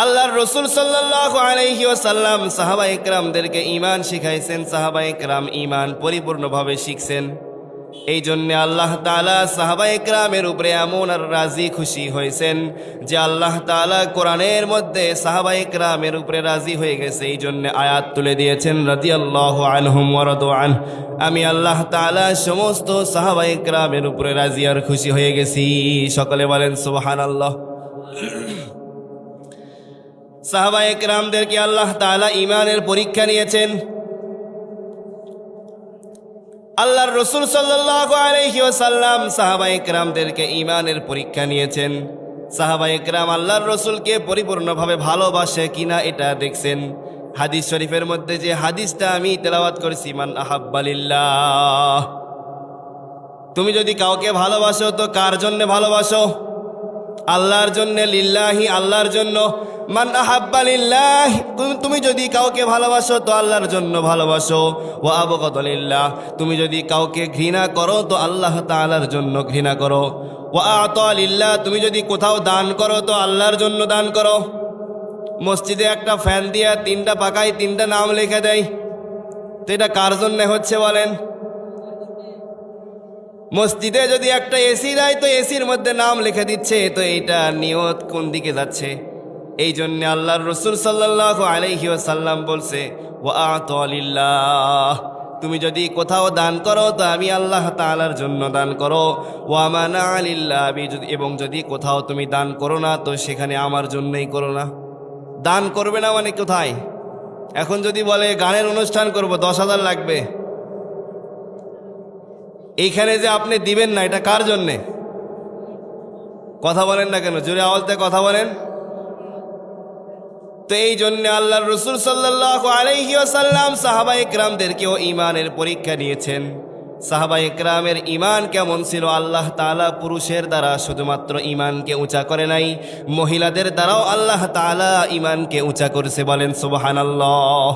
আল্লাহর রসুল সাল্লাল্লাহু আলাইহি ওয়াসাল্লাম সাহাবায়ে কেরামদেরকে ঈমান শিখাইছেন, সাহাবায়ে কেরাম ঈমান পরিপূর্ণভাবে শিখছেন। এই জন্য আল্লাহ তাআলা সাহাবায়ে কেরামের উপরে এমন আর রাজি খুশি হয়েছেন যে আল্লাহ তাআলা কোরআনের মধ্যে সাহাবায়ে কেরামের উপরে রাজি হয়ে গেছে। এই জন্য আয়াত তুলে দিয়েছেন, রাদিয়াল্লাহু আনহুম ওয়া রাদু আন, আমি আল্লাহ তাআলা সমস্ত সাহাবায়ে কেরামের উপরে রাজি আর খুশি হয়ে গেছি। সকলে বলেন সুবহানাল্লাহ। সাহাবায়ে কেরামদেরকে আল্লাহ তাআলা ঈমানের পরীক্ষা নিয়েছেন। আল্লাহর রাসূল সাল্লাল্লাহু আলাইহি ওয়াসাল্লাম সাহাবায়ে কেরামদেরকে ঈমানের পরীক্ষা নিয়েছেন। সাহাবায়ে কেরাম আল্লাহর রাসূলকে পরিপূর্ণভাবে ভালোবাসে কিনা এটা দেখছেন। হাদিস শরীফের মধ্যে যে হাদিসটা আমি তেলাওয়াত করেছি, মান আহাব্বা লিল্লাহ, তুমি যদি কাউকে ভালোবাসো তো কার জন্য ভালোবাসো? আল্লাহর জন্য, লিল্লাহি, আল্লাহর জন্য। মান আহাব্বা লিল্লাহ, তুমি যদি কাউকে ভালোবাসো তো আল্লাহর জন্য ভালোবাসো। ওয়া আবগাদা লিল্লাহ, তুমি যদি কাউকে ঘৃণা করো তো আল্লাহ তাআলার জন্য ঘৃণা করো। ওয়া আতা লিল্লাহ, তুমি যদি কোথাও দান করো তো আল্লাহর জন্য দান করো। মসজিদে একটা ফ্যান দিয়া 3টা পাকায় 3টা নাম লিখে দেয়, তো এটা কার জন্য হচ্ছে বলেন? মসজিদে যদি একটা এসি দেয় তো এসির মধ্যে নাম লিখে দিচ্ছে, তো এইটা নিয়ত কোন দিকে যাচ্ছে? এই জন্য আল্লাহর রাসূল সাল্লাল্লাহু আলাইহি ওয়াসাল্লাম বলছে, ওয়া আতা লিল্লাহ, তুমি যদি কোথাও দান করো তো আমি আল্লাহ তাআলার জন্য দান করো। ওয়া মানা লিল্লাহ, এবং যদি কোথাও তুমি দান করো না তো সেখানে আমার জন্যই করো না। দান করবে না মানে কোথায়? এখন যদি বলে গানের অনুষ্ঠান করব 10,000 লাগবে, এইখানে যে আপনি দিবেন না, এটা কার জন্যে? কথা বলেন না কেন? জোরে আওয়াজ দিয়ে কথা বলেন। তো এই জন্য আল্লাহর রাসূল সাল্লাল্লাহু আলাইহি ওয়াসাল্লাম সাহাবায়ে কেরামদেরকেও ঈমানের পরীক্ষা নিয়েছেন। সাহাবায়ে কেরামের ঈমান কেমন ছিল? আল্লাহ তাআলা পুরুষের দ্বারা শুধুমাত্র ঈমানকে উঁচা করে নাই, মহিলাদের দ্বারাও আল্লাহ তাআলা ঈমানকে উঁচা করেছে। বলেন সুবহানাল্লাহ।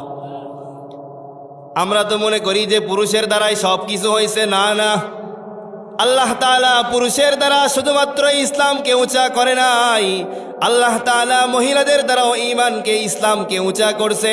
আমরা তো মনে করি যে পুরুষের দ্বারাই সব কিছু হয়েছে। না না, আল্লাহ তাআলা পুরুষের দ্বারা শুধুমাত্র ইসলামকে উঁচা করে নাই, আল্লাহ তাআলা মহিলাদের দ্বারাও ঈমানকে, ইসলামকে উঁচা করছে।